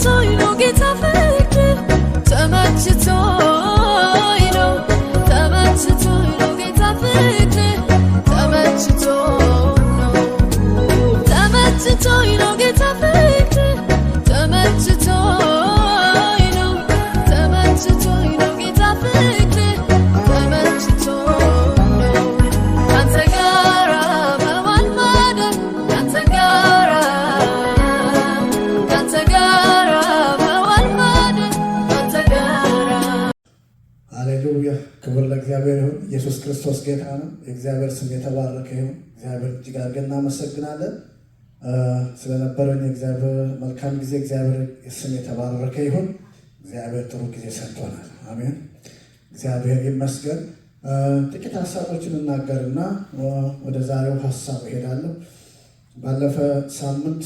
ተመችቶኝ ነው ጌታ ፍቅር ተመችቶኝ ነው ጌታ ፍቅር ተመችቶኝ ነው ጌታ ፍቅር ተመችቶኝ ነው ጌታ ፍቅር ተመችቶኝ ነው ካንተ ጋር በማን ማደር ካንተ ጋር በማን ማደር ካንተ ጋር። ሃሌሉያ! ክብር ለእግዚአብሔር ይሁን። ኢየሱስ ክርስቶስ ጌታ ነው። የእግዚአብሔር ስም የተባረከ ይሁን። እግዚአብሔር እጅግ አድርገን እናመሰግናለን ስለነበረን የእግዚአብሔር መልካም ጊዜ። እግዚአብሔር ስም የተባረከ ይሁን። እግዚአብሔር ጥሩ ጊዜ ሰጥቶናል። አሜን። እግዚአብሔር ይመስገን። ጥቂት ሀሳቦችን እናገርና ወደ ዛሬው ሀሳብ እሄዳለሁ። ባለፈ ሳምንት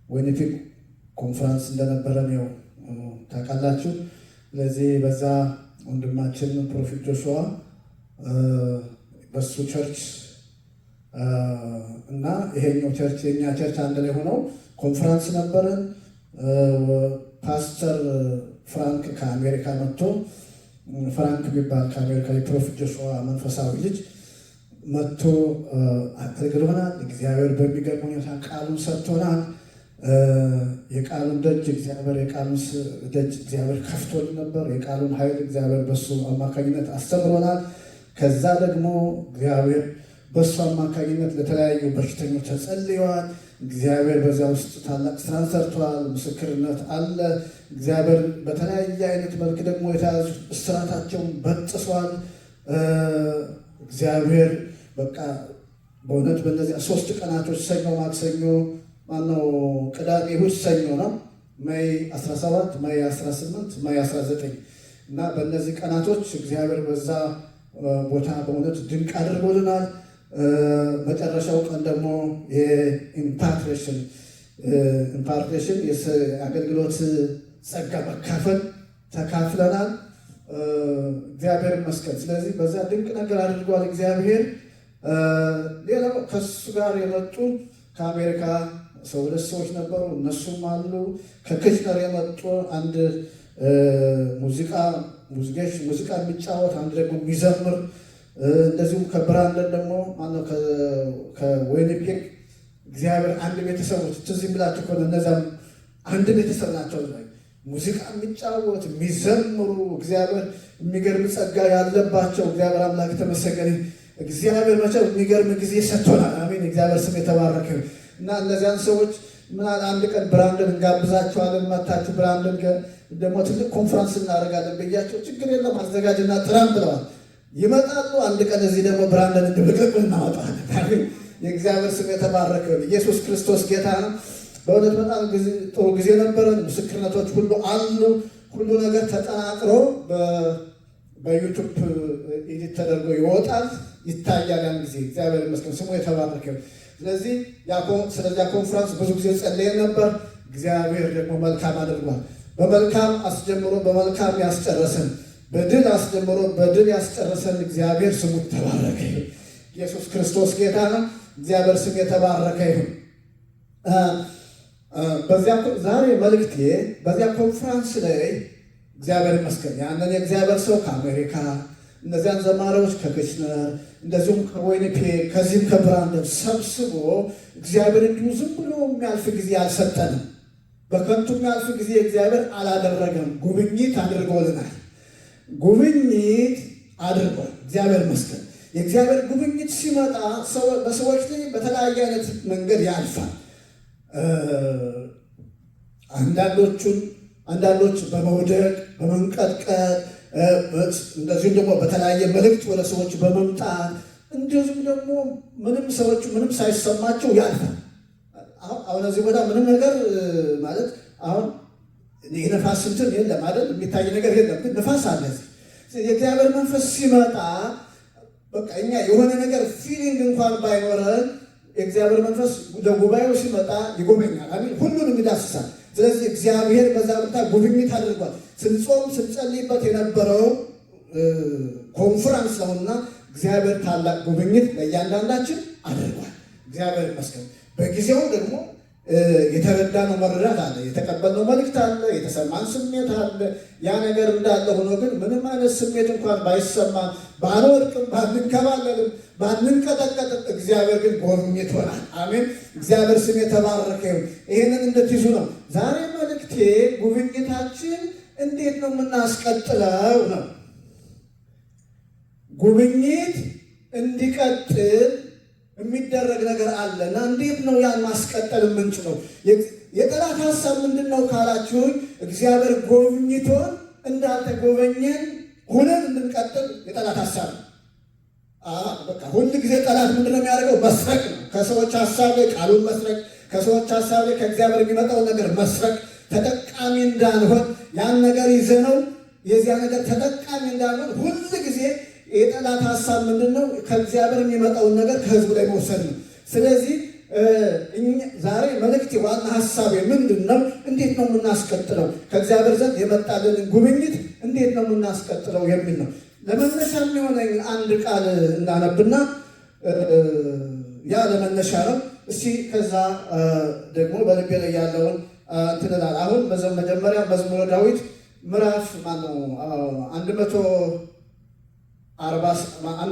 ዊኒፔግ ኮንፈረንስ እንደነበረ ነው ታውቃላችሁ። ስለዚህ በዛ ወንድማችን ፕሮፌት ጆሹዋ በሱ ቸርች እና ይሄኛው ቸርች የኛ ቸርች አንድ ላይ ሆነው ኮንፈረንስ ነበረን። ፓስተር ፍራንክ ከአሜሪካ መጥቶ ፍራንክ የሚባል ከአሜሪካ የፕሮፌት ጆሹዋ መንፈሳዊ ልጅ መጥቶ አገልግሎናል። እግዚአብሔር በሚገርም ሁኔታ ቃሉን ሰጥቶናል። የቃሉን ደጅ እግዚአብሔር ከፍቶልን ነበር። የቃሉን ኃይል እግዚአብሔር በሱ አማካኝነት አስተምሮናል። ከዛ ደግሞ እግዚአብሔር በሱ አማካኝነት ለተለያዩ በሽተኞች ተጸልየዋል። እግዚአብሔር በዛ ውስጥ ታላቅ ስራን ሰርቷል። ምስክርነት አለ። እግዚአብሔር በተለያየ አይነት መልክ ደግሞ የተያዙ እስራታቸውን በጥሷል። እግዚአብሔር በቃ በእውነት በእነዚያ 3 ቀናቶች ሰኞ፣ ማክሰኞ፣ ቅዳሜ፣ እሑድ፣ ሰኞ ነው ሜይ 17፣ ሜይ 18፣ ሜይ 19 እና በእነዚህ ቀናቶች እግዚአብሔር በዛ ቦታ በእውነት ድንቅ አድርጎልናል። መጨረሻው ቀን ደግሞ የኢምፓርቴሽን የአገልግሎት ጸጋ መካፈል ተካፍለናል። እግዚአብሔር ይመስገን። ስለዚህ በዛ ድንቅ ነገር አድርጓል እግዚአብሔር። ሌላው ከሱ ጋር የመጡ ከአሜሪካ 2 ሰዎች ነበሩ። እነሱም አሉ። ከክሽነር የመጡ አንድ ሙዚቃ የሚጫወት አንድ ደግሞ የሚዘምር እንደዚሁም ከብራንደን ደግሞ ከዊኒፔግ እግዚአብሔር አንድ ቤተሰቦች ትዝ ብላችሁ ከሆነ እነዚያም አንድ ቤተሰብ ናቸው። ሙዚቃ የሚጫወት የሚዘምሩ እግዚአብሔር የሚገርም ጸጋ ያለባቸው እግዚአብሔር አምላክ የተመሰገነ። እግዚአብሔር መቼም የሚገርም ጊዜ ሰጥቶናል። አሜን። እግዚአብሔር ስም የተባረከ እና እነዚያን ሰዎች ምናል አንድ ቀን ብራንደን እንጋብዛቸዋለን። መታችሁ ብራንደን ደግሞ ትልቅ ኮንፈረንስ እናደርጋለን ብያቸው ችግር የለም አዘጋጅና ጥራም ብለዋል። ይመጣሉ። አንድ ቀን እዚህ ደግሞ ብራንደን እንድብቅቅ እናወጣለን። የእግዚአብሔር ስም የተባረከ። ኢየሱስ ክርስቶስ ጌታ ነው። በእውነት በጣም ጥሩ ጊዜ ነበረን። ምስክርነቶች ሁሉ አሉ። ሁሉ ነገር ተጠናቅሮ በዩቱብ ኤዲት ተደርጎ ይወጣል፣ ይታያል። ያን ጊዜ እግዚአብሔር ይመስገን ስሙ የተባረከ። ስለዚህ ስለዚያ ኮንፈረንስ ብዙ ጊዜ ጸልየን ነበር። እግዚአብሔር ደግሞ መልካም አድርጓል። በመልካም አስጀምሮ በመልካም ያስጨረሰን፣ በድል አስጀምሮ በድል ያስጨረሰን እግዚአብሔር ስሙ የተባረከ ይሁን። ኢየሱስ ክርስቶስ ጌታ ነው። እግዚአብሔር ስም የተባረከ ይሁን። ዛሬ መልእክቴ በዚያ ኮንፈረንስ ላይ እግዚአብሔር ይመስገን ያንን የእግዚአብሔር ሰው ከአሜሪካ እነዚያን ዘማሪዎች ከክሽነር እንደዚሁም ከዊኒፔግ ከዚህም ከብራንደን ሰብስቦ እግዚአብሔር እንዲሁ ዝም ብሎ የሚያልፍ ጊዜ አልሰጠንም። በከንቱ የሚያልፍ ጊዜ እግዚአብሔር አላደረገም። ጉብኝት አድርጎልናል። ጉብኝት አድርጓል። እግዚአብሔር ይመስገን። የእግዚአብሔር ጉብኝት ሲመጣ በሰዎች ላይ በተለያየ አይነት መንገድ ያልፋል። አንዳንዶች በመውደቅ በመንቀጥቀጥ እንደዚሁም ደግሞ በተለያየ መልእክት ወደ ሰዎች በመምጣት እንደዚሁም ደግሞ ሰዎቹ ምንም ሳይሰማቸው ያልፋል። አሁን እዚህ ቦታ ምንም ነገር ማለት አሁን የነፋስ እንትን የለም አይደል? የሚታይ ነገር የለም፣ ግን ነፋስ አለ። የእግዚአብሔር መንፈስ ሲመጣ በቃ እኛ የሆነ ነገር ፊሊንግ እንኳን ባይኖረን የእግዚአብሔር መንፈስ ለጉባኤው ሲመጣ ይጎበኛል። አሜን። ሁሉንም ይዳስሳል። ስለዚህ እግዚአብሔር በዛ ቦታ ጉብኝት አድርጓል። ስንጾም ስንጸልይበት የነበረው ኮንፈረንስ ነውና እግዚአብሔር ታላቅ ጉብኝት ለእያንዳንዳችን አድርጓል። እግዚአብሔር ይመስገን። በጊዜው ደግሞ የተረዳነው መረዳት አለ፣ የተቀበልነው መልእክት አለ፣ የተሰማን ስሜት አለ። ያ ነገር እንዳለ ሆኖ ግን ምንም አይነት ስሜት እንኳን ባይሰማን፣ ባንወድቅም፣ ባንንከባለልም፣ ባንንቀጠቀጥም እግዚአብሔር ግን ጎብኝቶናል። አሜን። እግዚአብሔር ስም የተባረከ ይሁን። ይህንን እንድትይዙ ነው ዛሬ መልእክቴ። ጉብኝታችን እንዴት ነው የምናስቀጥለው ነው። ጉብኝት እንዲቀጥል የሚደረግ ነገር አለ እና እንዴት ነው ያን ማስቀጠል የምንችለው? የጠላት ሀሳብ ምንድን ነው ካላችሁኝ፣ እግዚአብሔር ጎብኝቶን እንዳልተጎበኘን ሁነን እንድንቀጥል የጠላት ሀሳብ ነው። በቃ ሁል ጊዜ ጠላት ምንድን ነው የሚያደርገው? መስረቅ ነው። ከሰዎች ሀሳብ ላይ ቃሉን መስረቅ፣ ከሰዎች ሀሳብ ላይ ከእግዚአብሔር የሚመጣውን ነገር መስረቅ፣ ተጠቃሚ እንዳንሆን ያን ነገር ይዘነው የዚያ ነገር ተጠቃሚ እንዳንሆን ሁል ጊዜ የጠላት ሀሳብ ምንድን ነው? ከእግዚአብሔር የሚመጣውን ነገር ከህዝቡ ላይ መውሰድ ነው። ስለዚህ ዛሬ መልእክት ዋና ሀሳብ ምንድን ነው? እንዴት ነው የምናስቀጥለው? ከእግዚአብሔር ዘንድ የመጣልንን ጉብኝት እንዴት ነው የምናስቀጥለው የሚል ነው። ለመነሻ የሚሆነኝ አንድ ቃል እናነብና ያ ለመነሻ ነው። እስቲ ከዛ ደግሞ በልቤ ላይ ያለውን እንትን እላለሁ። አሁን መጀመሪያ መዝሙረ ዳዊት ምዕራፍ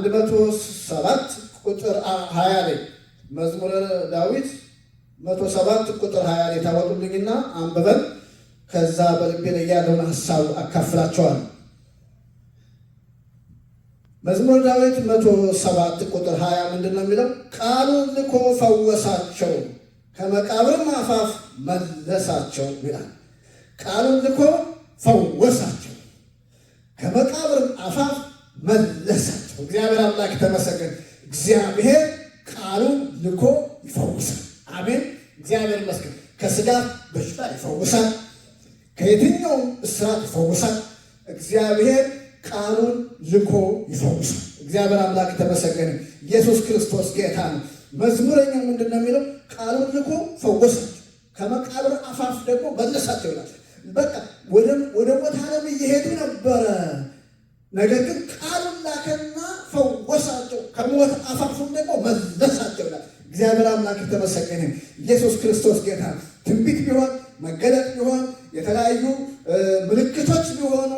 107 ቁጥር 20 ላይ መዝሙረ ዳዊት 107 ቁጥር 20 ላይ ታወጡልኝና አንብበን ከዛ በልቤ ላይ ያለውን ሀሳብ አካፍላቸዋል። መዝሙረ ዳዊት 107 ቁጥር 20 ምንድን ነው የሚለው? ቃሉን ልኮ ፈወሳቸው፣ ከመቃብርም አፋፍ መለሳቸው ይላል። ቃሉን ልኮ ፈወሳቸው፣ ከመቃብርም አፋፍ መለሳቸው። እግዚአብሔር አምላክ የተመሰገነ። እግዚአብሔር ቃሉን ልኮ ይፈውሳል። አሜን። እግዚአብሔር ይመስገን። ከስጋ በሽታ ይፈውሳል፣ ከየትኛውም እስራት ይፈውሳል። እግዚአብሔር ቃሉን ልኮ ይፈውሳል። እግዚአብሔር አምላክ የተመሰገነ። ኢየሱስ ክርስቶስ ጌታ ነው። መዝሙረኛው ምንድን ነው የሚለው? ቃሉን ልኮ ፈወሳቸው፣ ከመቃብር አፋፍ ደግሞ መለሳቸው ይላል። በቃ ወደ ሞት ዓለም እየሄዱ ነበረ። ነገር ግን ቃሉን ላከና ፈወሳቸው፣ ከሞት አፋፉም ደግሞ መለሳቸው ይላል። እግዚአብሔር አምላክ የተመሰገነ። ኢየሱስ ክርስቶስ ጌታ። ትንቢት ቢሆን መገለጥ ቢሆን የተለያዩ ምልክቶች ቢሆኑ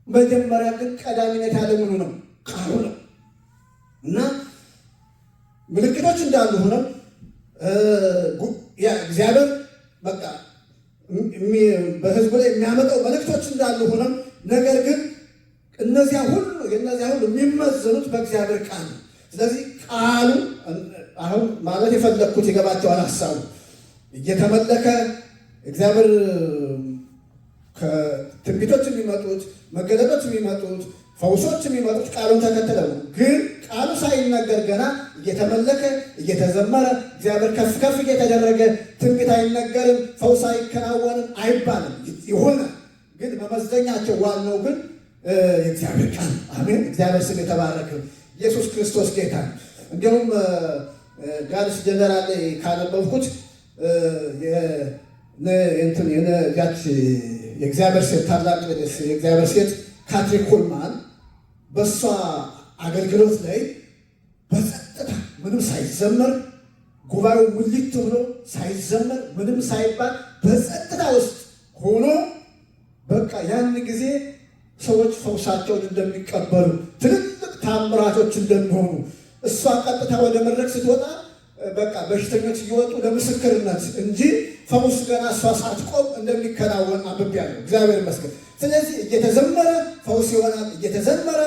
መጀመሪያ ግን ቀዳሚነት ያለ ምኑ ነው? ቃሉ ነው። እና ምልክቶች እንዳሉ ሆነው እግዚአብሔር በቃ በሕዝቡ ላይ የሚያመጣው መልእክቶች እንዳሉ ሆነው ነገር ግን እነዚያ ሁሉ የሚመዘኑት በእግዚአብሔር ቃል ነው። ስለዚህ ቃሉ አሁን ማለት የፈለግኩት ይገባቸዋል ሀሳቡ እየተመለከ እግዚአብሔር ከትንቢቶች የሚመጡት መገለጦች የሚመጡት ፈውሶች የሚመጡት ቃሉን ተከትለው ነው። ግን ቃሉ ሳይነገር ገና እየተመለከ እየተዘመረ እግዚአብሔር ከፍ ከፍ እየተደረገ ትንቢት አይነገርም፣ ፈውስ አይከናወንም አይባልም። ይሆናል ግን መመዘኛቸው ዋናው ግን የእግዚአብሔር ቃል። አሜን። እግዚአብሔር ስም የተባረከ። ኢየሱስ ክርስቶስ ጌታ። እንዲሁም ጋርስ ጀነራል ላይ ካነበብኩት ያች የእግዚአብሔር ሴት ታላቅ የእግዚአብሔር ሴት ካትሪን ኩልማን በእሷ አገልግሎት ላይ በጸጥታ ምንም ሳይዘመር ጉባኤው ሙሊት ብሎ ሳይዘመር ምንም ሳይባል በጸጥታ ውስጥ ሆኖ በቃ ያን ጊዜ ሰዎች ፈውሳቸውን እንደሚቀበሉ ትልልቅ ታምራቶች እንደሚሆኑ እሷ ቀጥታ ወደ መድረክ ስትወጣ በቃ በሽተኞች እየወጡ ለምስክርነት እንጂ ፈውስ ገና እሷ ሳትቆም እንደሚከናወን አንብቤያለሁ። እግዚአብሔር ይመስገን። ስለዚህ እየተዘመረ ፈውስ ይሆናል፣ እየተዘመረ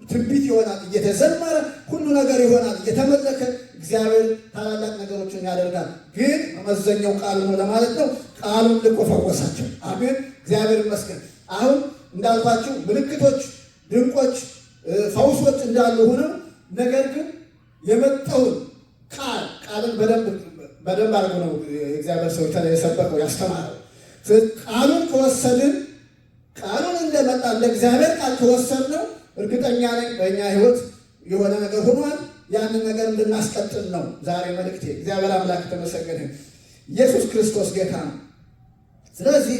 ትንቢት ይሆናል፣ እየተዘመረ ሁሉ ነገር ይሆናል፣ እየተመለከ እግዚአብሔር ታላላቅ ነገሮችን ያደርጋል። ግን መመዘኛው ቃሉ ነው ለማለት ነው። ቃሉን ልኮ ፈወሳቸው። አሜን። እግዚአብሔር ይመስገን። አሁን እንዳልኳችሁ ምልክቶች፣ ድንቆች፣ ፈውሶች እንዳሉ ሆነው ነገር ግን የመጣውን ቃልን በደንብ አድርጎ ነው የእግዚአብሔር ሰው የሰበከው ያስተማረው። ቃሉን ከወሰድን ቃሉን እንደመጣ እንደ እግዚአብሔር ቃል ከወሰድነው እርግጠኛ ነኝ በእኛ ሕይወት የሆነ ነገር ሆኗል። ያንን ነገር እንድናስቀጥል ነው ዛሬ መልእክቴ። እግዚአብሔር አምላክ የተመሰገነ። ኢየሱስ ክርስቶስ ጌታ ነው። ስለዚህ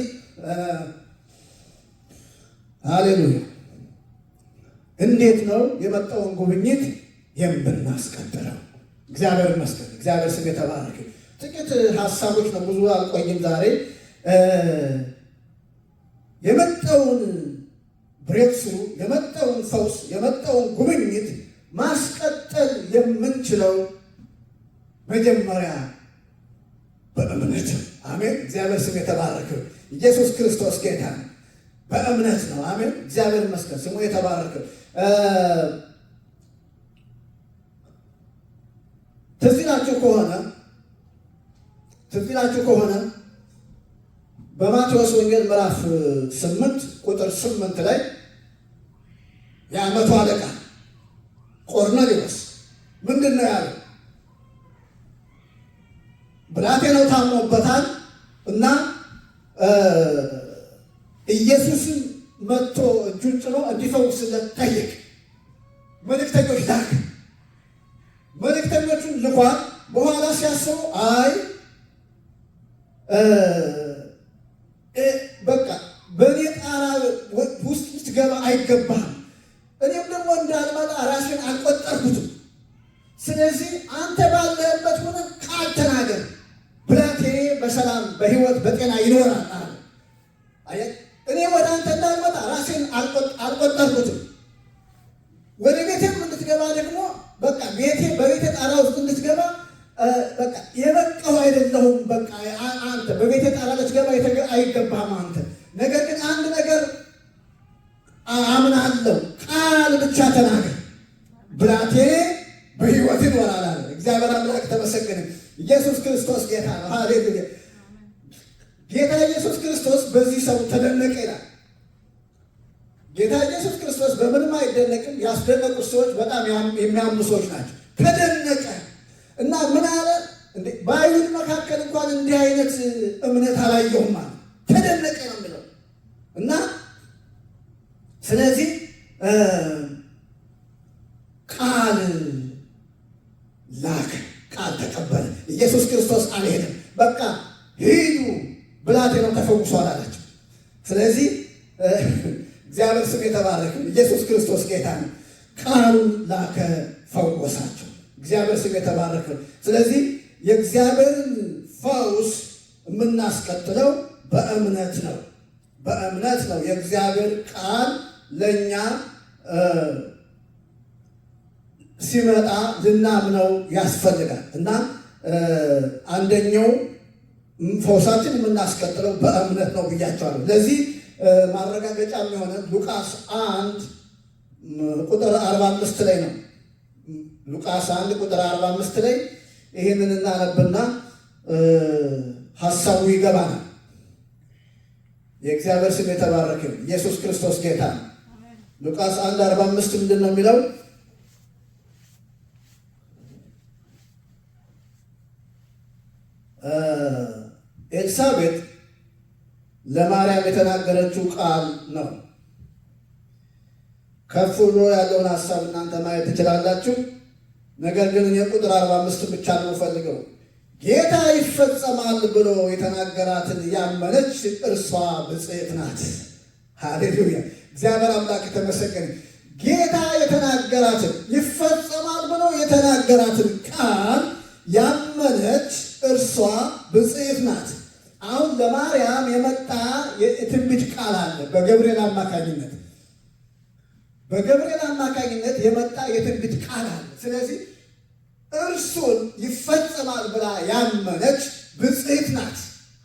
ሃሌሉያ። እንዴት ነው የመጣውን ጉብኝት የምናስቀጥለው? እግዚአብሔር ይመስገን። እግዚአብሔር ስም የተባረከ። ጥቂት ሀሳቦች ነው፣ ብዙ አልቆይም ዛሬ። የመጣውን ብሬክስሩ፣ የመጣውን ፈውስ፣ የመጣውን ጉብኝት ማስቀጠል የምንችለው መጀመሪያ በእምነት። አሜን። እግዚአብሔር ስም የተባረከ። ኢየሱስ ክርስቶስ ጌታ ነው። በእምነት ነው። አሜን። እግዚአብሔር ይመስገን፣ ስሙ የተባረከ። ትዝ ይላችሁ ከሆነ በማቴዎስ ወንጌል ምዕራፍ 8 ቁጥር 8 ላይ የዓመቱ አለቃ ቆርኔሌዎስ ምንድን ነው ያለው? ብላቴናው ታሞበታል እና ኢየሱስን መጥቶ እጁን ጭኖ እንዲፈውስለት ጠየቅ። መልእክተኞች ላክ። መልእክተኞቹን ልኳል። በኋላ ሲያስቡ አይ በቃ በእኔ ጣራ ውስጥ ልትገባ አይገባህም፣ እኔም ደግሞ እንዳልመጣ ራሴን አልቆጠርኩትም። ስለዚህ አንተ ባለህበት ሆነ ቃል ተናገር፣ ብላቴኔ በሰላም በሕይወት በጤና ይኖራል አለ። እኔ ወደ አንተ እንዳልመጣ ራሴን አልቆጠርኩትም። ወደ ቤቴም እንድትገባ ደግሞ በቃ በቤቴ ጣራ ውስጥ እንድትገባ በቃ የበቃሁ አይደለሁም። በቃ አንተ በቤቴ ጣራ ልትገባ አይገባህም አንተ። ነገር ግን አንድ ነገር አምናለሁ፣ ቃል ብቻ ተናገር፣ ብላቴኔ በሕይወት ይኖራል አለ። እግዚአብሔር አምላክ ተመሰገነ። ኢየሱስ ክርስቶስ ጌታ ነው። ሃሌሉያ። ጌታ ኢየሱስ ክርስቶስ በዚህ ሰው ተደነቀ ይላል። ጌታ ኢየሱስ ክርስቶስ በምንም አይደነቅም። ያስደነቁት ሰዎች በጣም የሚያምኑ ሰዎች ናቸው። ተደነቀ እና ምን አለ? በአይሁድ መካከል እንኳን እንዲህ አይነት እምነት አላየሁም አለ። ተደነቀ ነው የሚለው እና ስለዚህ ቃል ላከ፣ ቃል ተቀበለ። ኢየሱስ ክርስቶስ አልሄደም። በቃ ሂዱ ብላቴናው ተፈውሷል አላቸው። ስለዚህ እግዚአብሔር ስም የተባረከ። ኢየሱስ ክርስቶስ ጌታ ነው። ቃሉን ላከ፣ ፈወሳቸው። እግዚአብሔር ስም የተባረከ። ስለዚህ የእግዚአብሔርን ፈውስ የምናስቀጥለው በእምነት ነው። በእምነት ነው። የእግዚአብሔር ቃል ለእኛ ሲመጣ ልናምነው ያስፈልጋል እና አንደኛው ፈውሳችን የምናስቀጥለው በእምነት ነው ብያቸዋለሁ። ለዚህ ማረጋገጫ የሆነ ሉቃስ 1 ቁጥር 45 ላይ ነው። ሉቃስ 1 ቁጥር 45 ላይ ይህንን እናነብና ሀሳቡ ይገባናል። የእግዚአብሔር ስም የተባረከ። ኢየሱስ ክርስቶስ ጌታ ነው። ሉቃስ 1:45 ምንድን ነው የሚለው? ኤልሳቤጥ ለማርያም የተናገረችው ቃል ነው። ከፍ ብሎ ያለውን ሀሳብ እናንተ ማየት ትችላላችሁ። ነገር ግን እኔ ቁጥር 45 ብቻ ነው ፈልገው። ጌታ ይፈጸማል ብሎ የተናገራትን ያመነች እርሷ ብፅዕት ናት። ሃሌሉያ! እግዚአብሔር አምላክ የተመሰገነ። ጌታ የተናገራትን ይፈጸማል ብሎ የተናገራትን ቃል ያመነች እርሷ ብፅዕት ናት። አሁን ለማርያም የመጣ የትንቢት ቃል አለ። በገብርኤል አማካኝነት የመጣ የትንቢት ቃል አለ። ስለዚህ እርሱን ይፈጸማል ብላ ያመነች ብፅዕት ናት።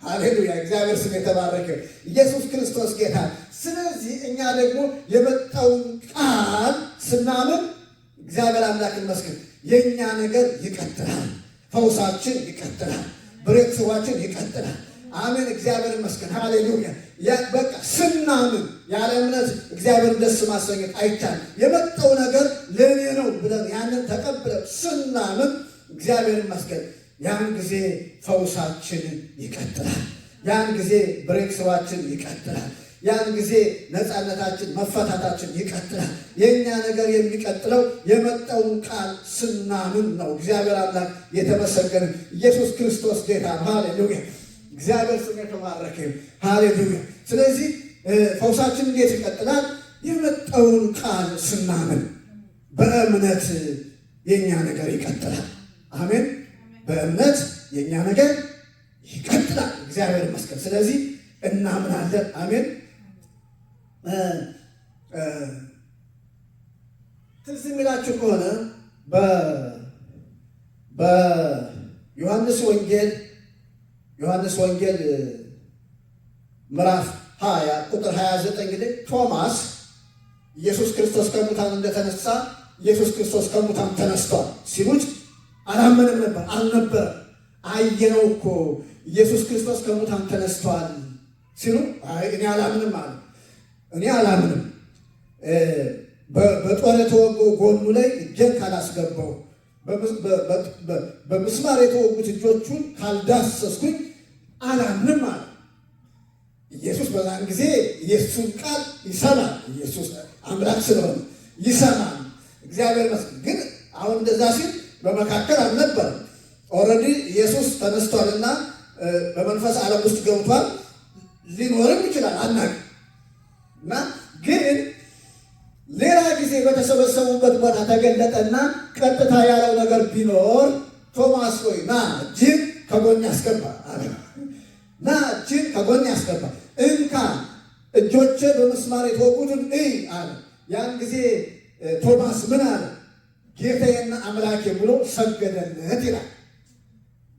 ሃሌሉያ! እግዚአብሔር ስም የተባረከ። ኢየሱስ ክርስቶስ ጌታ። ስለዚህ እኛ ደግሞ የመጣውን ቃል ስናምን እግዚአብሔር አምላክ ይመስገን፣ የእኛ ነገር ይቀጥላል። ፈውሳችን ይቀጥላል። ብሬክስዋችን ይቀጥላል። አሜን። እግዚአብሔር ይመስገን። ሃሌሉያ! በቃ ስናምን ያለ እምነት እግዚአብሔር ደስ ማሰኘት አይቻልም። የመጣው ነገር ለእኔ ነው ብለን ያንን ተቀብለን ስናምን እግዚአብሔር ይመስገን፣ ያን ጊዜ ፈውሳችን ይቀጥላል። ያን ጊዜ ብሬክስዋችን ይቀጥላል። ያን ጊዜ ነፃነታችን፣ መፈታታችን ይቀጥላል። የእኛ ነገር የሚቀጥለው የመጣውን ቃል ስናምን ነው። እግዚአብሔር አምላክ የተመሰገነ። ኢየሱስ ክርስቶስ ጌታ። ሃሌሉያ! እግዚአብሔር ስም የተባረከ። ሃሌሉያ! ስለዚህ ፈውሳችን እንዴት ይቀጥላል? የመጣውን ቃል ስናምን በእምነት የእኛ ነገር ይቀጥላል። አሜን። በእምነት የእኛ ነገር ይቀጥላል። እግዚአብሔር ይመስገን። ስለዚህ እናምናለን። አሜን። ትዝ የሚላችሁ ከሆነ በዮሐንስ ወንጌል ምዕራፍ 20 ቁጥር 29 እንግዲህ ቶማስ ኢየሱስ ክርስቶስ ከሙታን እንደተነሳ ኢየሱስ ክርስቶስ ከሙታን ተነስቷል ሲሉት አላመንም ነበር፣ አልነበረም። አየነው እኮ ኢየሱስ ክርስቶስ ከሙታን ተነስቷል ሲሉ እኔ አላምንም አለ። እኔ አላምንም በጦር የተወጋው ጎኑ ላይ እጄን ካላስገባው በምስማር የተወጉት እጆቹን ካልዳሰስኩኝ አላምንም አለ። ኢየሱስ በዛን ጊዜ ኢየሱስን ቃል ይሰማል። ኢየሱስ አምላክ ስለሆነ ይሰማል። እግዚአብሔር ይመስገን። ግን አሁን እንደዛ ሲል በመካከል አልነበረም። ኦልሬዲ ኢየሱስ ተነስቷልና በመንፈስ ዓለም ውስጥ ገብቷል። ሊኖርም ይችላል አናውቅም። እና ግን ሌላ ጊዜ በተሰበሰቡበት ቦታ ተገለጠና ቀጥታ ያለው ነገር ቢኖር ቶማስ ሆይ ና እጅን ከጎን ያስገባ አለ። ና እጅን ከጎን ያስገባ፣ እንካ እጆቼ በምስማር የተወጉትን እይ አለ። ያን ጊዜ ቶማስ ምን አለ? ጌታዬና አምላኬ ብሎ ሰገደለት ይላል።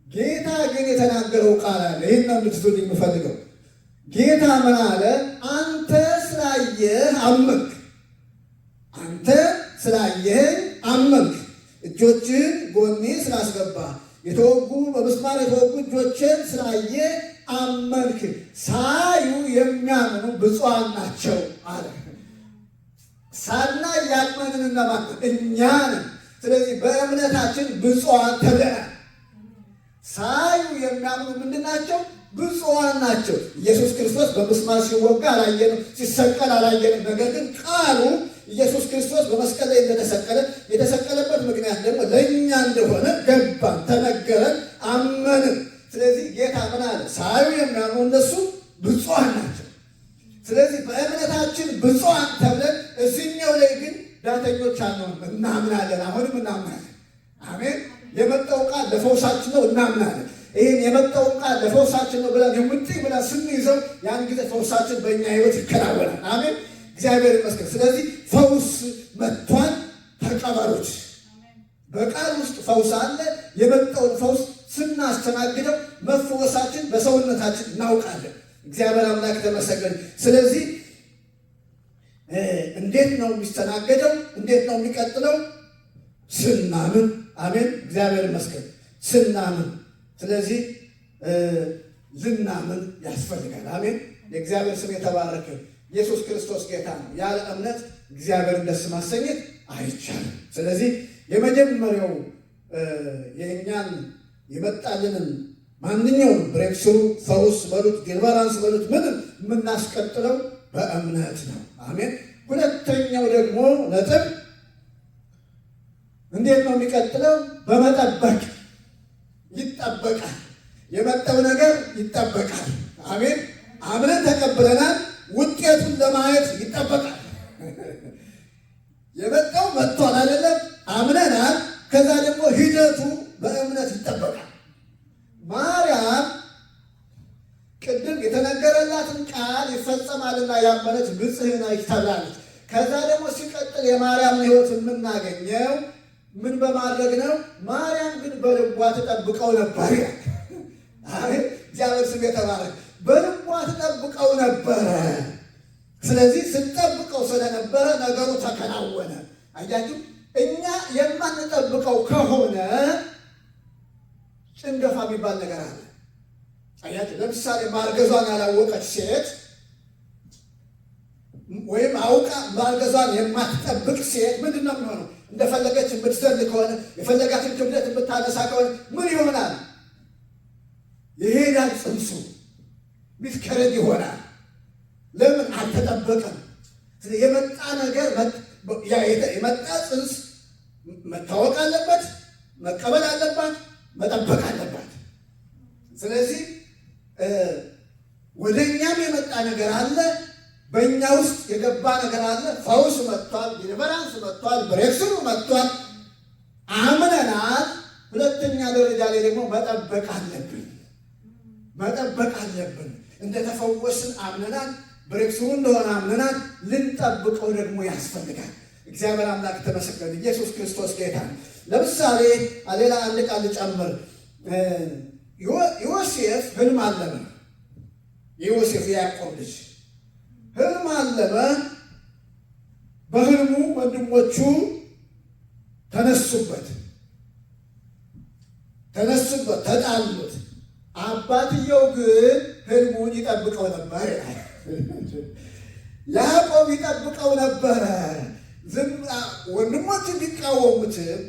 ጌታ ግን የተናገረው ቃል አለ። ይህን ነው እንድትዙልኝ የምፈልገው። ጌታ ምን አለ? አንተ ስላየህ አመንክ፣ አንተ ስላየህ አመንክ፣ እጆችህን ጎኔ ስላስገባ የተወጉ በምስማር የተወጉ እጆችን ስላየ አመንክ። ሳዩ የሚያምኑ ብፁዓን ናቸው አለ። ሳናይ ያመንን እነማን? እኛ ነን። ስለዚህ በእምነታችን ብፁዓን ተብለናል። ሳዩ የሚያምኑ ምንድን ናቸው? ብፁዓን ናቸው። ኢየሱስ ክርስቶስ በምስማር ሲወጋ አላየንም፣ ሲሰቀል አላየንም። ነገር ግን ቃሉ ኢየሱስ ክርስቶስ በመስቀል ላይ እንደተሰቀለ የተሰቀለበት ምክንያት ደግሞ ለእኛ እንደሆነ ገባን፣ ተነገረን፣ አመንን። ስለዚህ ጌታ ምን አለ? ሳዩ የሚያምኑ እነሱ ብፁዓን ናቸው። ስለዚህ በእምነታችን ብፁዓን ተብለን እዚህኛው ላይ ግን ዳተኞች አንሆንም። እናምናለን፣ አሁንም እናምናለን። አሜን። የመጣው ቃል ለፈውሳችን ነው፣ እናምናለን። ይህን የመጣውን ቃል ለፈውሳችን ነው ብለን የምንጥይ ብለን ስንይዘው ያን ጊዜ ፈውሳችን በእኛ ሕይወት ይከናወናል። አሜን። እግዚአብሔር ይመስገን። ስለዚህ ፈውስ መጥቷል፣ ተቀበሉት። በቃል ውስጥ ፈውስ አለ። የመጣውን ፈውስ ስናስተናግደው መፈወሳችን በሰውነታችን እናውቃለን። እግዚአብሔር አምላክ ተመሰገነ። ስለዚህ እንዴት ነው የሚስተናገደው? እንዴት ነው የሚቀጥለው? ስናምን። አሜን። እግዚአብሔር ይመስገን። ስናምን። ስለዚህ ልናምን ያስፈልጋል። አሜን። የእግዚአብሔር ስም የተባረከ። ኢየሱስ ክርስቶስ ጌታ ነው። ያለ እምነት እግዚአብሔርን ደስ ማሰኘት አይቻልም። ስለዚህ የመጀመሪያው የእኛን የመጣልንን ማንኛውም ብሬክስሩ፣ ፈውስ በሉት፣ ዴሊቨራንስ በሉት፣ ምንም የምናስቀጥለው በእምነት ነው። አሜን። ሁለተኛው ደግሞ ነጥብ እንዴት ነው የሚቀጥለው? በመጠበቅ ይጠበቃል። የመጣው ነገር ይጠበቃል። አሜን። አምነን ተቀብለናል። ውጤቱን ለማየት ይጠበቃል። የመጣው መጥቷል አይደለም? አምነናል። ከዛ ደግሞ ሂደቱ በእምነት ይጠበቃል። ማርያም ቅድም የተነገረላትን ቃል ይፈጸማልና ያመነች ብፅዕት ነች ተብላለች። ከዛ ደግሞ ሲቀጥል የማርያምን ሕይወት የምናገኘው ምን በማድረግ ነው? ማርያም ግን በልቧ ተጠብቀው ነበር። አሜን። እግዚአብሔር ስም የተባረከ። በልቧ ተጠብቀው ነበረ። ስለዚህ ስንጠብቀው ስለነበረ ነገሩ ተከናወነ። አያችሁ፣ እኛ የማንጠብቀው ከሆነ ጭንገፋ የሚባል ነገር አለ። አያችሁ፣ ለምሳሌ ማርገዟን ያላወቀች ሴት ወይም አውቃ ማርገዟን የማትጠብቅ ሴት ምንድን ነው የሚሆነው? እንደፈለገች የምትዘል ከሆነ የፈለጋትን ክብደት የምታነሳ ከሆነ ምን ይሆናል? ይሄዳል፣ ጽንሱ ሚስከረድ ይሆናል። ለምን? አልተጠበቀም። የመጣ ነገር የመጣ ጽንስ መታወቅ አለበት፣ መቀበል አለባት፣ መጠበቅ አለባት። ስለዚህ ወደ እኛም የመጣ ነገር አለ፣ በእኛ ውስጥ የገባ ነገር አለ። ፈውስ መጥቷል፣ ዴሊቨራንስ መጥቷል፣ ብሬክስሩ መጥቷል፣ አምነናል። ሁለተኛ ደረጃ ላይ ደግሞ መጠበቅ አለብን። እንደተፈወስን አምነናል፣ ብሬክስሩ እንደሆነ አምነናል። ልንጠብቀው ደግሞ ያስፈልጋል። እግዚአብሔር አምላክ ተመስገን። ኢየሱስ ክርስቶስ ጌታ ነው። ለምሳሌ ሌላ አንድ ቃል ልጨምር። ዮሴፍ ህልም አለመ። የዮሴፍ የያዕቆብ ልጅ ህልም አለመ። በህልሙ ወንድሞቹ ተነሱበት፣ ተጣሉት። አባትየው ግን ህልሙን ይጠብቀው ነበር። ያዕቆብ ይጠብቀው ነበረ። ወንድሞቹ ቢቃወሙትም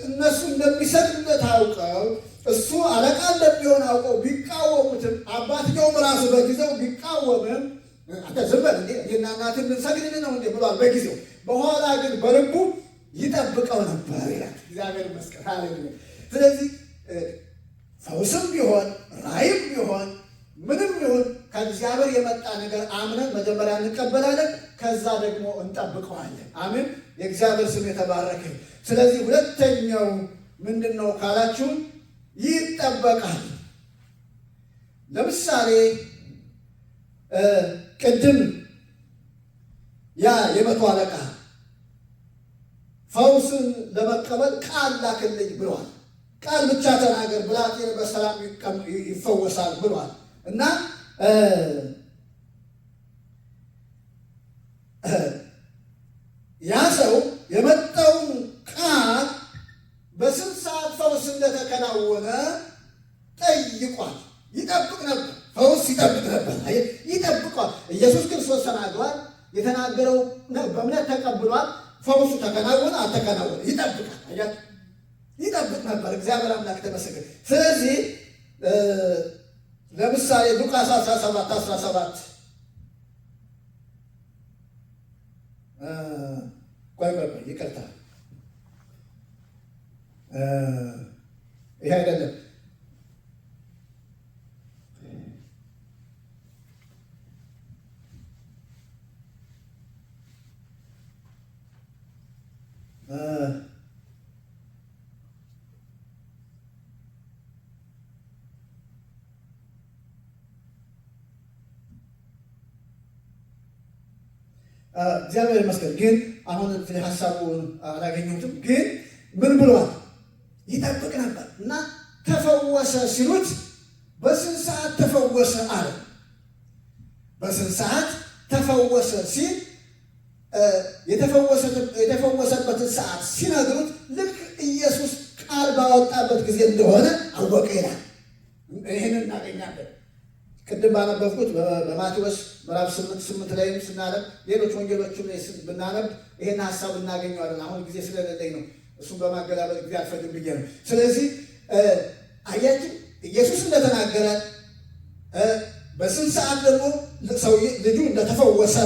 እነሱ እንደሚሰግዱለት አውቀው እሱ አለቃ እንደሚሆን አውቀው ቢቃወሙትም አባትየውም ራሱ በጊዜው ቢቃወምም አንተ ዝም በል እንዴ እኔና እናትህ ልንሰግድ ነው እንዴ ብሏል በጊዜው። በኋላ ግን በልቡ ይጠብቀው ነበር ይላል። እግዚአብሔር ይመስገን። ሃሌሉያ። ስለዚህ ፈውስም ቢሆን ራእይም ቢሆን ምንም ይሁን ከእግዚአብሔር የመጣ ነገር አምነን መጀመሪያ እንቀበላለን፣ ከዛ ደግሞ እንጠብቀዋለን። አሜን። የእግዚአብሔር ስም የተባረከ። ስለዚህ ሁለተኛው ምንድን ነው ካላችሁ ይጠበቃል። ለምሳሌ ቅድም ያ የመቶ አለቃ ፈውስን ለመቀበል ቃል ላክልኝ ብሏል። ቃል ብቻ ተናገር ብላቴን በሰላም ይፈወሳል ብሏል። እና ያ ሰው የመጣውን ቃል በስንት ሰዓት ፈውስ እንደተከናወነ ጠይቋል። ይጠብቅ ነበር። ፈውስ ይጠብቅ ነበር። ይጠብቋል። ኢየሱስ ክርስቶስ ተናግሯል። የተናገረው በእምነት ተቀብሏል። ፈውሱ ተከናወነ አልተከናወነ ይጠብቃል። አያት ይጠብቅ ነበር። እግዚአብሔር አምላክ ተመሰገነ። ስለዚህ ለምሳሌ ሉቃስ 17:17 ቆይ ይቅርታ፣ ይሄ አይደለም። እግዚአብሔር ይመስገን። ግን አሁን ሀሳቡን አላገኘሁትም። ግን ምን ብሏል? ይጠብቅ ነበር እና ተፈወሰ ሲሉት በስንት ሰዓት ተፈወሰ አለ። በስንት ሰዓት ተፈወሰ ሲል የተፈወሰበትን ሰዓት ሲነግሩት ልክ ኢየሱስ ቃል ባወጣበት ጊዜ እንደሆነ አወቀ ይላል። ይህንን እናገኛለን። ቅድም ባነበብኩት በማቴዎስ ምዕራፍ 8 ላይም ስናነብ ሌሎች ወንጌሎችም ብናነብ ይህን ሀሳብ እናገኘዋለን። አሁን ጊዜ ስለሌለኝ ነው እሱም በማገላበጥ ጊዜ አልፈልግም ብዬ ነው። ስለዚህ አያችሁ ኢየሱስ እንደተናገረ በስንት ሰዓት ደግሞ ልጁ እንደተፈወሰ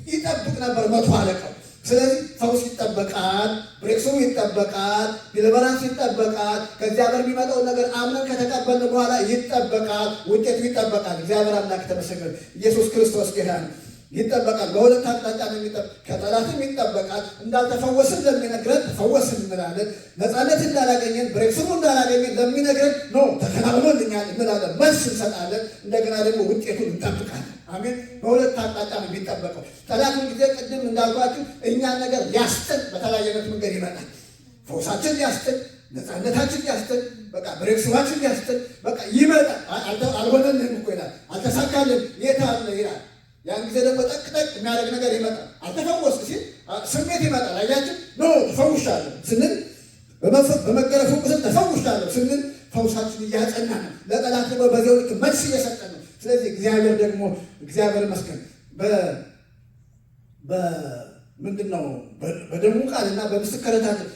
ይጠብቅ ነበር መቶ አለቃው። ስለዚህ ፈውስ ይጠበቃል፣ ብሬክስሩ ይጠበቃል፣ ዲሊቨራንስ ይጠበቃል። ከእግዚአብሔር የሚመጣውን ነገር አምነን ከተቀበልን በኋላ ይጠበቃል፣ ውጤቱ ይጠበቃል። እግዚአብሔር አምላክ ተመሰገነ። ኢየሱስ ክርስቶስ ጌታ ነው። ይጠበቃል። በሁለት አቅጣጫ ነው የሚጠበቅ። ከጠላትም ይጠበቃል። እንዳልተፈወስን ለሚነግረን ተፈወስን እንላለን። ነፃነት እንዳላገኘን ብሬክስሩ እንዳላገኘን ለሚነግረን ነው ተከናውኖልኛል እንላለን፣ መልስ እንሰጣለን። እንደገና ደግሞ ውጤቱን እንጠብቃለን። አሜን። በሁለት አቅጣጫ ነው የሚጠበቀው። ጠላቱን ጊዜ ቅድም እንዳልኳችሁ እኛን ነገር ሊያስጥል በተለያየ መንገድ ይመጣል። ፈውሳችን ሊያስጥል፣ ነፃነታችን ሊያስጥል፣ በቃ ብሬክስሩችን ሊያስጥል በቃ ይመጣል። አልሆነልህም እኮ ይላል፣ አልተሳካልህም የት አለ ይላል። ያን ጊዜ ደግሞ ጠቅጠቅ የሚያደርግ ነገር ይመጣል። አልተፈወስክ ሲል ስሜት ይመጣል። አያችሁ ኖ ተፈውሻለሁ ስንል በመገረፉ ቁስል ተፈውሻለሁ ስንል ፈውሳችን እያጸና ነው። ለጠላት ደግሞ በዚያው ልክ መልስ እየሰጠ ነው። ስለዚህ እግዚአብሔር ደግሞ እግዚአብሔር ይመስገን ምንድን ነው በደሙ ቃልና በምስክርነታቸው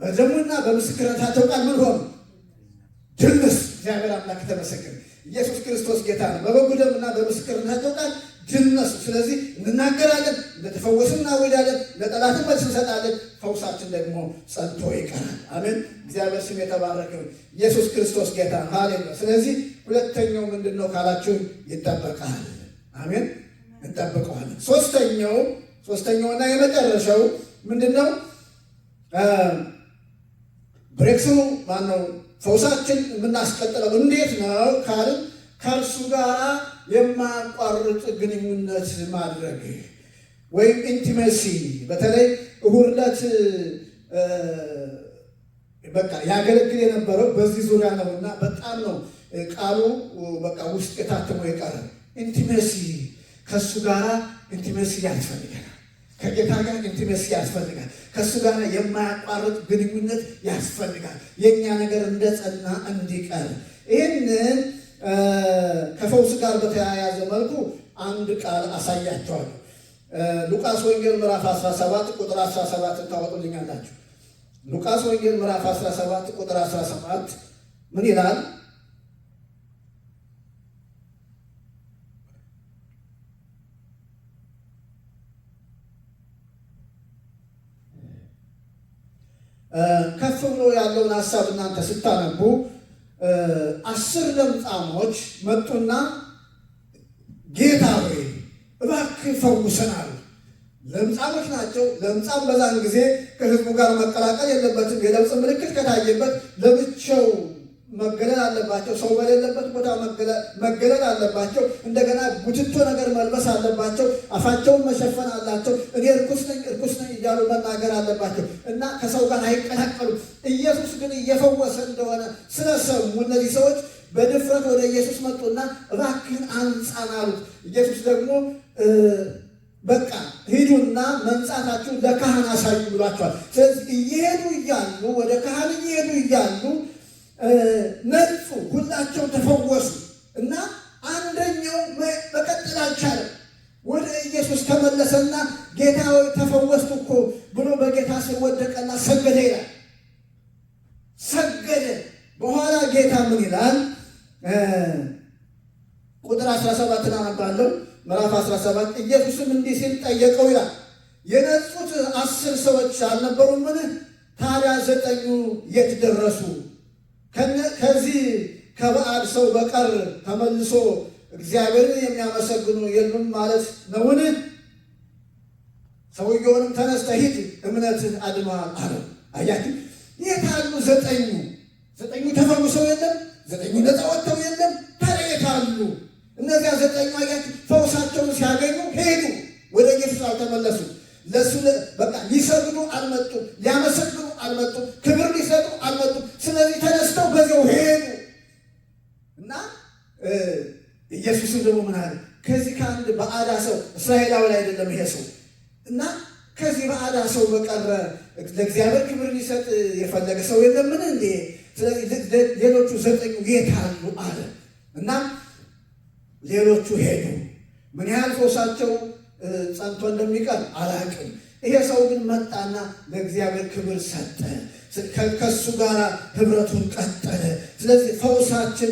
በደሙና በምስክርነታቸው ቃል ምን ሆኑ? ድል ነሱ። እግዚአብሔር አምላክ ተመሰገነ። ኢየሱስ ክርስቶስ ጌታ ነው። በበጉ ደምና በምስክርነታቸው ቃል ድል ነሱ። ስለዚህ እንናገራለን፣ እንደተፈወስን እናወጃለን፣ ለጠላትን መልስ እንሰጣለን። ፈውሳችን ደግሞ ጸንቶ ይቀራል። አሜን። እግዚአብሔር ስም የተባረከ ነው። ኢየሱስ ክርስቶስ ጌታ ነው። ሃሌሉያ። ስለዚህ ሁለተኛው ምንድን ነው ካላችሁ ይጠበቃል። አሜን። እንጠብቀዋለን። ሶስተኛውና የመጨረሻው ምንድን ነው? ብሬክስሩ ማነው ፈውሳችን የምናስቀጥለው እንዴት ነው ካልን ከእርሱ ጋር የማያቋርጥ ግንኙነት ማድረግ ወይም ኢንቲሜሲ። በተለይ እሑድ ዕለት በቃ ያገለግል የነበረው በዚህ ዙሪያ ነው እና በጣም ነው ቃሉ በቃ ውስጥ የታተመው የቀረ ኢንቲሜሲ። ከእሱ ጋር ኢንቲሜሲ ያስፈልገናል። ከጌታ ጋር ኢንቲሜሲ ያስፈልጋል። ከእሱ ጋር የማያቋርጥ ግንኙነት ያስፈልጋል። የእኛ ነገር እንደጸና እንዲቀር ይህንን ከፈውስ ጋር በተያያዘ መልኩ አንድ ቃል አሳያቸዋለሁ። ሉቃስ ወንጌል ምዕራፍ 17 ቁጥር 17 ታወጡልኛላችሁ። ሉቃስ ወንጌል ምዕራፍ 17 ቁጥር 17 ምን ይላል? ከፍ ብሎ ያለውን ሀሳብ እናንተ ስታነቡ 10 ለምጻሞች መጡና ጌታ ሆይ እባክህ ፈውሰናል። ለምጻሞች ናቸው። ለምጻም በዛን ጊዜ ከሕዝቡ ጋር መቀላቀል የለበትም። የለምጽ ምልክት ከታየበት ለብቻው መገለል አለባቸው። ሰው በሌለበት ቦታ መገለል አለባቸው። እንደገና ቡትቶ ነገር መልበስ አለባቸው። አፋቸውን መሸፈን አላቸው። እኔ እርኩስ ነኝ እያሉ መናገር አለባቸው እና ከሰው ጋር አይቀላቀሉም። ኢየሱስ ግን እየፈወሰ እንደሆነ ስለሰሙ እነዚህ ሰዎች በድፍረት ወደ ኢየሱስ መጡና እባክህን አንጻን አሉት። ኢየሱስ ደግሞ በቃ ሂዱና መንጻታችሁን ለካህን አሳዩ ብሏቸዋል። ስለዚህ እየሄዱ እያሉ ወደ ካህን እየሄዱ እያሉ ነጹ፣ ሁላቸው ተፈወሱ እና አንደኛው መቀጠል አልቻለም። ወደ ኢየሱስ ተመለሰና ጌታ ሆይ ተፈወስኩ እኮ ብሎ በጌታ ስር ወደቀና ሰገደ ይላል። ሰገደ። በኋላ ጌታ ምን ይላል? ቁጥር 17 አነባለሁ። ምዕራፍ 17 ኢየሱስም እንዲህ ሲል ጠየቀው ይላል፣ የነጹት 10 ሰዎች አልነበሩምን? ታዲያ 9ኙ የት ደረሱ? ከዚህ ከበዓል ሰው በቀር ተመልሶ እግዚአብሔርን የሚያመሰግኑ የሉም ማለት ነውን? ሰውየውንም ተነስተህ ሂድ፣ እምነትህ አድኗል አለው። አያችሁ፣ የት አሉ 9ኙ? 9ኙ ተፈውሰው የለም? 9ኙ ነፃ ወጥተው የለም? ታዲያ የት አሉ? እነዚያ 9ኙ አያችሁ፣ ፈውሳቸውን ሲያገኙ ሄዱ፣ ወደ ኢየሱስ አልተመለሱ። ለሱ በቃ ሊሰግዱ አልመጡም፣ ሊያመሰግኑ አልመጡም፣ ክብር ሊሰጡ አልመጡም። ስለዚህ ተነስተው በዚያው ሄዱ እና ኢየሱስም ደግሞ ምን አለ? ከዚህ ከአንድ ባዕዳ ሰው እስራኤላዊ ላይ አይደለም ይሄ ሰው እና ከዚህ ባዕዳ ሰው በቀረ ለእግዚአብሔር ክብር ሊሰጥ የፈለገ ሰው የለምን እንዴ? ስለዚህ ሌሎቹ 9ኙ የት አሉ አለ እና ሌሎቹ ሄዱ። ምን ያህል ፈውሳቸው ጸንቶ እንደሚቀር አላውቅም። ይሄ ሰው ግን መጣና ለእግዚአብሔር ክብር ሰጠ። ከሱ ጋር ህብረቱን ቀጠለ። ስለዚህ ፈውሳችን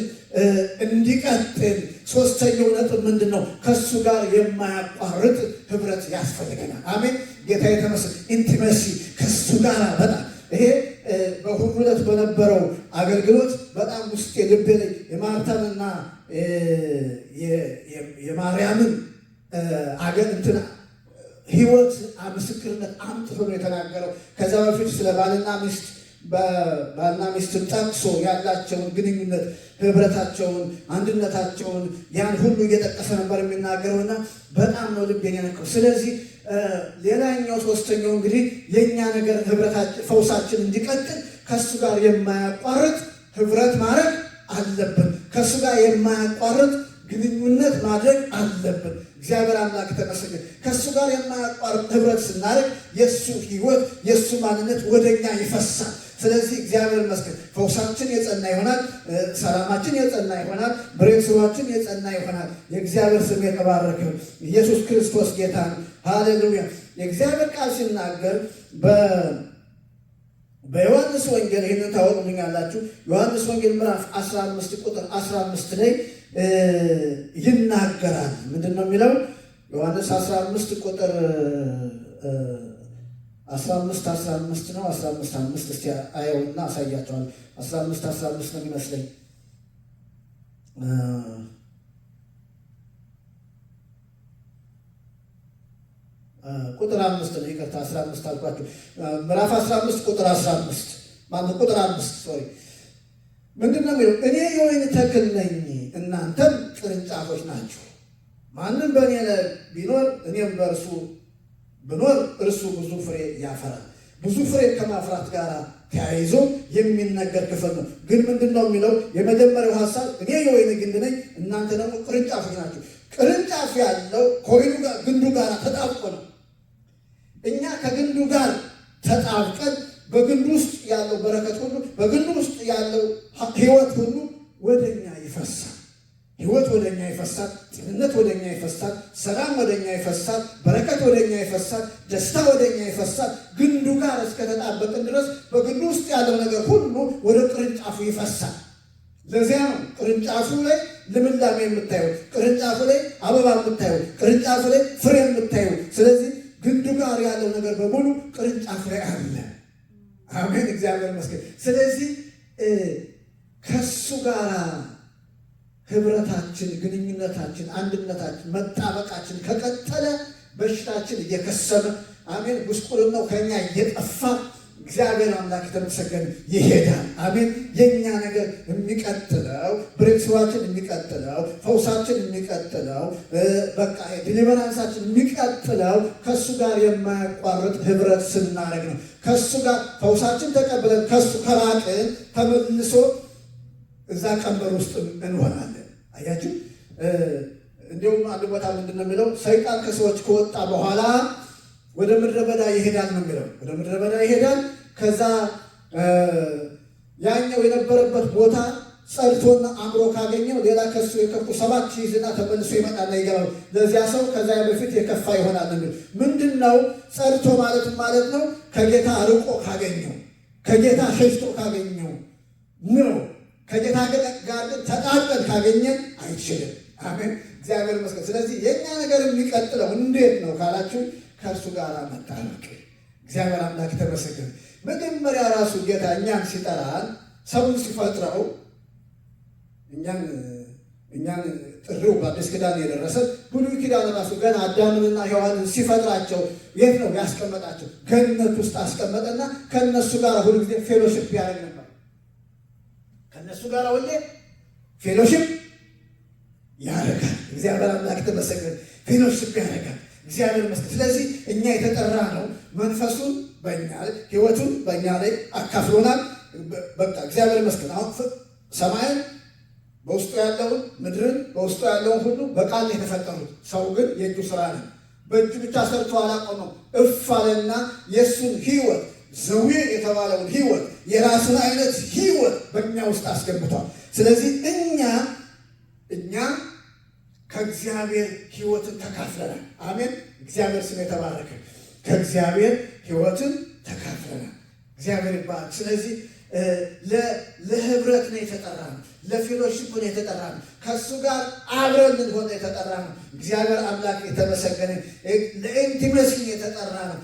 እንዲቀጥል ሶስተኛው ነጥብ ምንድን ነው? ከሱ ጋር የማያቋርጥ ህብረት ያስፈልገናል። አሜን። ጌታ የተመሰገነ። ኢንቲመሲ ከሱ ጋር በጣም ይሄ በእሑድ ዕለት በነበረው አገልግሎት በጣም ውስጤ ልቤ ላይ የማርታንና የማርያምን እንትና ህይወት ምስክርነት አምጥቶ ነው የተናገረው። ከዛ በፊት ስለ ባልና ሚስትን ጠቅሶ ያላቸውን ግንኙነት፣ ህብረታቸውን፣ አንድነታቸውን ያን ሁሉ እየጠቀሰ ነበር የሚናገረውና በጣም ነው ልቤን የነካው። ስለዚህ ሌላኛው ሶስተኛው እንግዲህ የእኛ ነገር ህብረታችን፣ ፈውሳችን እንዲቀጥል ከእሱ ጋር የማያቋርጥ ህብረት ማድረግ አለብን። ከእሱ ጋር የማያቋርጥ ግንኙነት ማድረግ አለብን። እግዚአብሔር አምላክ ተመስገን። ከእሱ ጋር የማያቋርጥ ህብረት ስናደርግ የእሱ ህይወት፣ የእሱ ማንነት ወደኛ ይፈሳል። ስለዚህ እግዚአብሔር ይመስገን ፈውሳችን የጸና ይሆናል፣ ሰላማችን የጸና ይሆናል፣ ብሬክስሯችን የጸና ይሆናል። የእግዚአብሔር ስም የተባረከ። ኢየሱስ ክርስቶስ ጌታ ነው። ሃሌሉያ። የእግዚአብሔር ቃል ሲናገር በዮሐንስ ወንጌል ይህንን ታወቁልኛላችሁ። ዮሐንስ ወንጌል ምዕራፍ 15 ቁጥር 15 ላይ ይናገራል። ምንድን ነው የሚለው? ዮሐንስ 15 ቁጥር 15 ነው 15 እስቲ አየውና አሳያቸዋል። 15 ነው የሚመስለኝ። ቁጥር 5 ነው። ይቅርታ 15 አልኳቸው። ምዕራፍ 15 ቁጥር 15 ቁጥር 5 ምንድን ነው የሚለው? እኔ የወይን ተክል ነኝ፣ እናንተም ቅርንጫፎች ናችሁ። ማንም በእኔ ላይ ቢኖር እኔም በእርሱ ብኖር እርሱ ብዙ ፍሬ ያፈራል። ብዙ ፍሬ ከማፍራት ጋር ተያይዞ የሚነገር ክፍል ነው። ግን ምንድን ነው የሚለው? የመጀመሪያው ሀሳብ እኔ የወይን ግንድ ነኝ፣ እናንተ ደግሞ ቅርንጫፎች ናችሁ። ቅርንጫፍ ያለው ከወይኑ ጋር ግንዱ ጋር ተጣብቆ ነው። እኛ ከግንዱ ጋር ተጣብቀን በግንዱ ውስጥ ያለው በረከት ሁሉ፣ በግንዱ ውስጥ ያለው ሕይወት ሁሉ ወደኛ ይፈሳል። ሕይወት ወደኛ ይፈሳል። ጤንነት ወደኛ ይፈሳል። ሰላም ወደኛ ይፈሳል። በረከት ወደኛ ይፈሳል። ደስታ ወደኛ ይፈሳል። ግንዱ ጋር እስከተጣበቅን ድረስ በግንዱ ውስጥ ያለው ነገር ሁሉ ወደ ቅርንጫፉ ይፈሳል። ለዚያ ነው ቅርንጫፉ ላይ ልምላሜ የምታየው፣ ቅርንጫፉ ላይ አበባ የምታየው፣ ቅርንጫፉ ላይ ፍሬ የምታየው። ስለዚህ ግንዱ ጋር ያለው ነገር በሙሉ ቅርንጫፉ ላይ አለ። አሜን፣ እግዚአብሔር ይመስገን። ስለዚህ ከሱ ጋር ህብረታችን፣ ግንኙነታችን፣ አንድነታችን፣ መጣበቃችን ከቀጠለ በሽታችን እየከሰመ አሜን፣ ጉስቁልናው ከኛ እየጠፋ እግዚአብሔር አምላክ የተመሰገነ ይሄዳል። አሜን። የኛ ነገር የሚቀጥለው ብሬክስዋችን የሚቀጥለው ፈውሳችን የሚቀጥለው በቃ ዲሊቨራንሳችን የሚቀጥለው ከሱ ጋር የማያቋርጥ ህብረት ስናደርግ ነው። ከሱ ጋር ፈውሳችን ተቀብለን ከሱ ከራቅን ተመልሶ እዛ ቀንበር ውስጥ እንሆናለን። አያችሁ፣ እንዲሁም አንድ ቦታ ምንድን ነው የሚለው? ሰይጣን ከሰዎች ከወጣ በኋላ ወደ ምድረ በዳ ይሄዳል ነው የሚለው። ወደ ምድረ በዳ ይሄዳል። ከዛ ያኛው የነበረበት ቦታ ጸድቶና አምሮ ካገኘው ሌላ ከሱ የከፉ 7,000 ይዝና ተመልሶ ይመጣና ይገባል። ለዚያ ሰው ከዛ በፊት የከፋ ይሆናል ነው። ምንድን ነው ጸድቶ ማለት ነው? ከጌታ ርቆ ካገኘው፣ ከጌታ ሸሽቶ ካገኘው ነው። ከጌታ ጋር ተጣብቀን ካገኘን አይችልም። አሜን፣ እግዚአብሔር ይመስገን። ስለዚህ የኛ ነገር የሚቀጥለው እንዴት ነው ካላችሁ ከእርሱ ጋር መጣበቅ። እግዚአብሔር አምላክ ተመሰገነ። መጀመሪያ ራሱ ጌታ እኛን ሲጠራን ሰውን ሲፈጥረው እኛን ጥሪው በአዲስ ኪዳን የደረሰ ብሉይ ኪዳን ራሱ ገና አዳምንና ሔዋንን ሲፈጥራቸው የት ነው ያስቀመጣቸው? ገነት ውስጥ አስቀመጠና ከእነሱ ጋር ሁሉ ጊዜ ፌሎሺፕ ያደርግ ነበር። ከእነሱ ጋር ሁሌ ፌሎሺፕ ያደርጋል። እግዚአብሔር አምላክ ተመሰገነ። ፌሎሺፕ ያደርጋል። እግዚአብሔር ይመስገን። ስለዚህ እኛ የተጠራ ነው። መንፈሱን በእኛ ላይ ሕይወቱን በእኛ ላይ አካፍሎናል። በቃ እግዚአብሔር ይመስገን። አሁን ሰማይን በውስጡ ያለውን ምድርን በውስጡ ያለውን ሁሉ በቃል የተፈጠሩት፣ ሰው ግን የእጁ ስራ ነው። በእጁ ብቻ ሰርቶ አላቆመው። እፍ አለና የእሱን ሕይወት ዘዌ የተባለውን ሕይወት የራሱን አይነት ሕይወት በእኛ ውስጥ አስገብቷል። ስለዚህ እኛ ከእግዚአብሔር ሕይወትን ተካፍለናል። አሜን። እግዚአብሔር ስም የተባረከ። ከእግዚአብሔር ሕይወትን ተካፍለናል። እግዚአብሔር ይባላል። ስለዚህ ለህብረት ነው የተጠራ ነው። ለፌሎሺፕ ነው የተጠራ ነው። ከእሱ ጋር አብረን ልንሆን የተጠራ ነው። እግዚአብሔር አምላክ የተመሰገነ። ለኢንቲሜሲ የተጠራ ነው።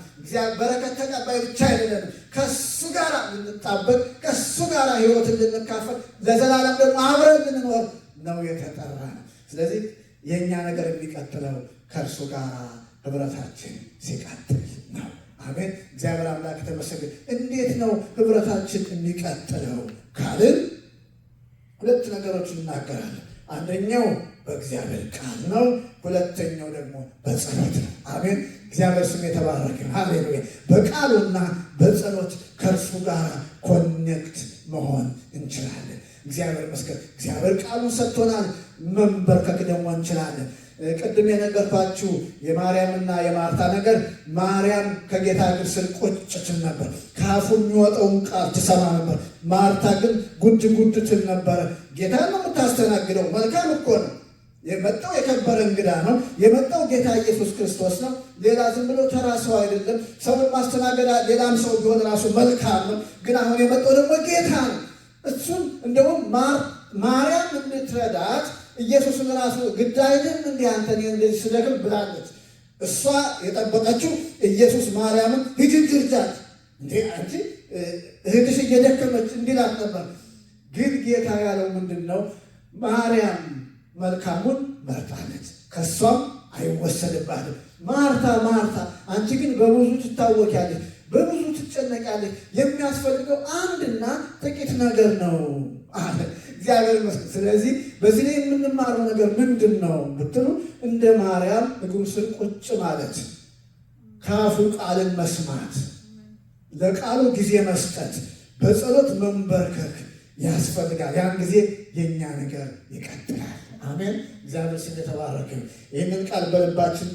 በረከት ተቀባይ ብቻ አይደለም። ከእሱ ጋር ልንጣበቅ፣ ከእሱ ጋር ሕይወትን ልንካፈል፣ ለዘላለም ደግሞ አብረን ልንኖር ነው የተጠራ ነው። ስለዚህ የእኛ ነገር የሚቀጥለው ከእርሱ ጋር ህብረታችን ሲቀጥል ነው። አሜን። እግዚአብሔር አምላክ ተመሰገነ። እንዴት ነው ህብረታችን የሚቀጥለው ካልን ሁለት ነገሮች እናገራለን። አንደኛው በእግዚአብሔር ቃል ነው። ሁለተኛው ደግሞ በጸሎት ነው። አሜን። እግዚአብሔር ስም የተባረከ። ሃሌሉያ። በቃሉና በጸሎት ከእርሱ ጋር ኮኔክት መሆን እንችላለን። እግዚአብሔር ይመስገን። እግዚአብሔር ቃሉን ሰጥቶናል። መንበርከክ ደግሞ እንችላለን። ቅድም የነገርኳችሁ የማርያምና የማርታ ነገር፣ ማርያም ከጌታ እግር ስር ቁጭ ትል ነበር። ከአፉ የሚወጣውን ቃል ትሰማ ነበር። ማርታ ግን ጉድ ጉድ ትል ነበረ። ጌታ ነው የምታስተናግደው። መልካም እኮ ነው የመጣው፣ የከበረ እንግዳ ነው የመጣው። ጌታ ኢየሱስ ክርስቶስ ነው። ሌላ ዝም ብሎ ተራ ሰው አይደለም። ሰውን ማስተናገድ ሌላም ሰው ቢሆን ራሱ መልካም ነው። ግን አሁን የመጣው ደግሞ ጌታ ነው። እሱን እንደውም ማርያም እንድትረዳት ኢየሱስን ራሱ ግድ አይልም እንዲህ አንተን እንደዚህ ስደክም ብላለች። እሷ የጠበቀችው ኢየሱስ ማርያምን ሂጂ እርጃት፣ እንዴ አንቺ እህትሽ እየደከመች እንዲላት ነበር። ግን ጌታ ያለው ምንድን ነው? ማርያም መልካሙን መርጣለች፣ ከእሷም አይወሰድባትም። ማርታ ማርታ አንቺ ግን በብዙ ትታወቂያለሽ፣ በብዙ ትጨነቂያለሽ፣ የሚያስፈልገው አንድና ጥቂት ነገር ነው አለ። እግዚአብሔር ይመስገን። ስለዚህ በዚህ ላይ የምንማረው ነገር ምንድን ነው ብትሉ እንደ ማርያም እግሩ ስር ቁጭ ማለት፣ ከአፉ ቃልን መስማት፣ ለቃሉ ጊዜ መስጠት፣ በጸሎት መንበርከክ ያስፈልጋል። ያን ጊዜ የእኛ ነገር ይቀጥላል። አሜን። እግዚአብሔር ስም የተባረከ። ይህንን ቃል በልባችን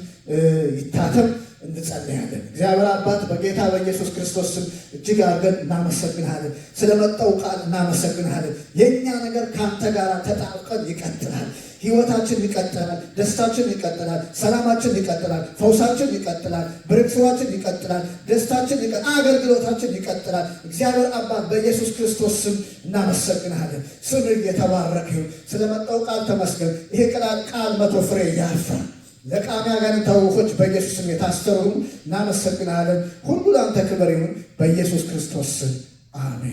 ይታተም እንጸልያለን። እግዚአብሔር አባት በጌታ በኢየሱስ ክርስቶስ ስም እጅግ አድርገን እናመሰግንሃለን። ስለመጣው ቃል እናመሰግንሃለን። የእኛ ነገር ከአንተ ጋር ተጣብቀን ይቀጥላል። ሕይወታችን ይቀጥላል። ደስታችን ይቀጥላል። ሰላማችን ይቀጥላል። ፈውሳችን ይቀጥላል። ብርክስዋችን ይቀጥላል። ደስታችን ይቀጥላል። አገልግሎታችን ይቀጥላል። እግዚአብሔር አባት በኢየሱስ ክርስቶስ ስም እናመሰግንሃለን። ስም የተባረከ ይሁን። ስለመጣው ቃል ተመስገን። ይሄ ቃል 100 ፍሬ ያፍራ። ለቃሚያ ጋንንታዊ ወፎች በኢየሱስ ስም የታሰሩ እናመሰግንሃለን። ሁሉ ለአንተ ክብር ይሁን በኢየሱስ ክርስቶስ ስም አሜን።